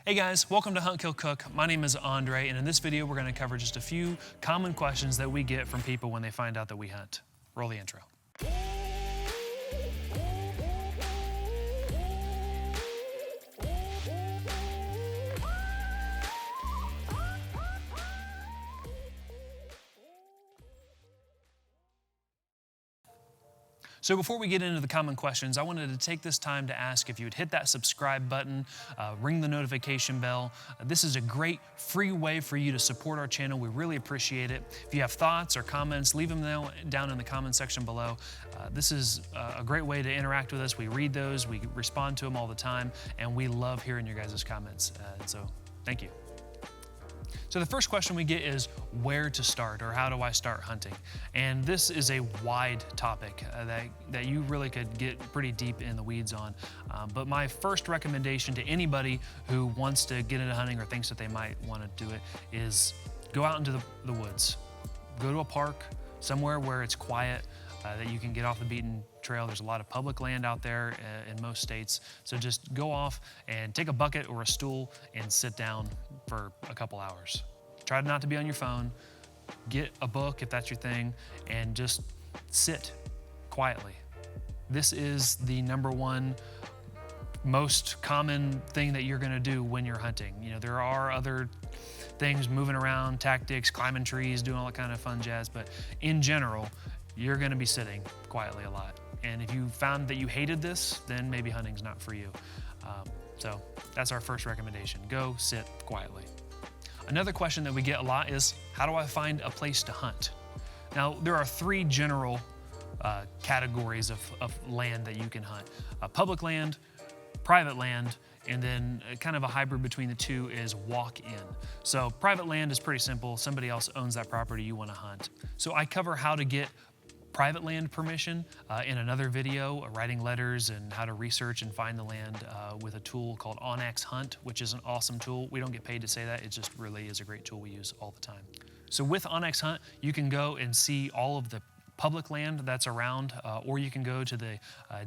Hey guys, welcome to Hunt Kill Cook. My name is Andre, and in this video we're going to cover just a few common questions that we get from people when they find out that we hunt. Roll the intro. So before we get into the common questions, I wanted to take this time to ask if you would hit that subscribe button, ring the notification bell. This is a great free way for you to support our channel. We really appreciate it. If you have thoughts or comments, leave them down in the comment section below. This is a great way to interact with us. We read those, we respond to them all the time, and we love hearing your guys' comments. So thank you. So the first question we get is where to start, or how do I start hunting? And this is a wide topic that you really could get pretty deep in the weeds on. But my first recommendation to anybody who wants to get into hunting or thinks that they might want to do it is go out into the woods. Go to a park, somewhere where it's quiet, that you can get off the beaten trail. There's a lot of public land out there in most states. So just go off and take a bucket or a stool and sit down for a couple hours. Try not to be on your phone. Get a book if that's your thing, and just sit quietly. This is the number one most common thing that you're gonna do when you're hunting. You know, there are other things, moving around, tactics, climbing trees, doing all that kind of fun jazz, but in general, you're gonna be sitting quietly a lot. And if you found that you hated this, then maybe hunting's not for you. So that's our first recommendation. Go sit quietly. Another question that we get a lot is, how do I find a place to hunt? Now, there are three general categories of land that you can hunt. Public land, private land, and then kind of a hybrid between the two is walk-in. So private land is pretty simple. Somebody else owns that property you want to hunt. So I cover how to get private land permission in another video, writing letters and how to research and find the land with a tool called onX Hunt, which is an awesome tool. We don't get paid to say that. It just really is a great tool we use all the time. So with onX Hunt, you can go and see all of the public land that's around, or you can go to the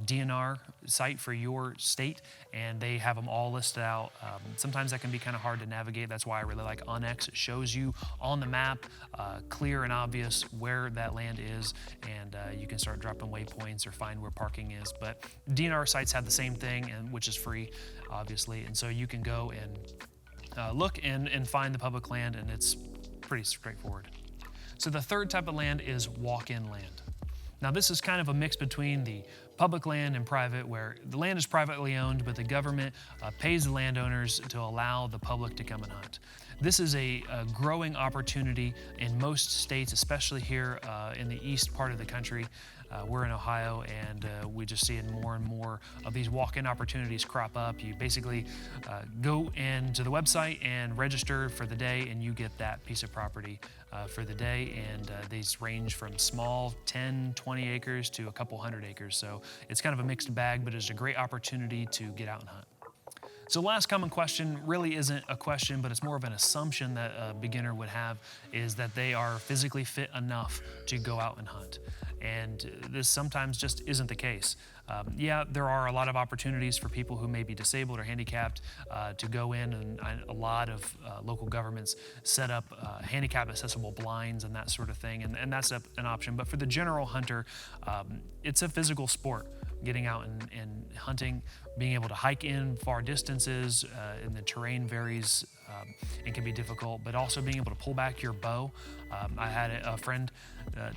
DNR site for your state, and they have them all listed out. Sometimes that can be kind of hard to navigate. That's why I really like onX. It shows you on the map, clear and obvious where that land is, and you can start dropping waypoints or find where parking is. But DNR sites have the same thing, and which is free, obviously, and so you can go and look and find the public land, and it's pretty straightforward. So the third type of land is walk-in land. Now this is kind of a mix between the public land and private, where the land is privately owned, but the government pays the landowners to allow the public to come and hunt. This is a growing opportunity in most states, especially here in the east part of the country. We're in Ohio, and we just see more and more of these walk-in opportunities crop up. You basically go into the website and register for the day, and you get that piece of property for the day. And these range from small 10, 20 acres to a couple hundred acres. So it's kind of a mixed bag, but it's a great opportunity to get out and hunt. So the last common question really isn't a question, but it's more of an assumption that a beginner would have, is that they are physically fit enough to go out and hunt. And this sometimes just isn't the case. Yeah, there are a lot of opportunities for people who may be disabled or handicapped to go in, and a lot of local governments set up handicap accessible blinds and that sort of thing, and that's an option. But for the general hunter, it's a physical sport. Getting out and hunting, being able to hike in far distances, and the terrain varies and can be difficult, but also being able to pull back your bow. I had a friend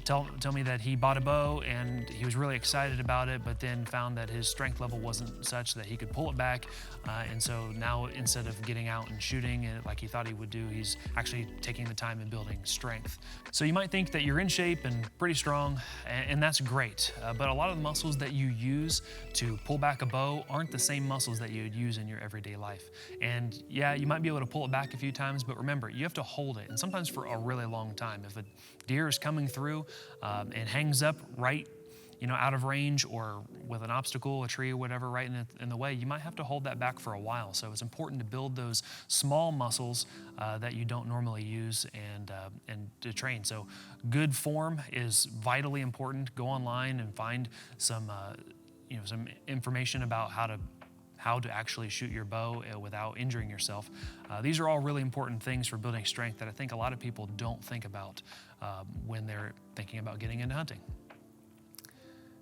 tell me that he bought a bow and he was really excited about it, but then found that his strength level wasn't such that he could pull it back. And so now, instead of getting out and shooting it like he thought he would do, he's actually taking the time and building strength. So you might think that you're in shape and pretty strong, and that's great. But a lot of the muscles that you use to pull back a bow aren't the same muscles that you'd use in your everyday life. And yeah, you might be able to pull it back a few times, but remember, you have to hold it, and sometimes for a really long time. If a deer is coming through and hangs up right, out of range, or with an obstacle, a tree or whatever right in the way, you might have to hold that back for a while. So it's important to build those small muscles that you don't normally use and to train. So good form is vitally important. Go online and find some information about how to how to actually shoot your bow without injuring yourself. These are all really important things for building strength that I think a lot of people don't think about when they're thinking about getting into hunting.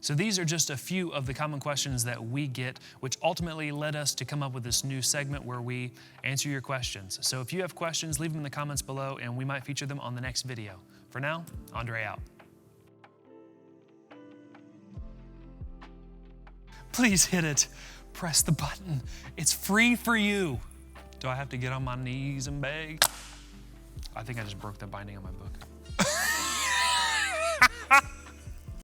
So these are just a few of the common questions that we get, which ultimately led us to come up with this new segment where we answer your questions. So if you have questions, leave them in the comments below and we might feature them on the next video. For now, Andre out. Please hit it. Press the button. It's free for you. Do I have to get on my knees and beg? I think I just broke the binding on my book.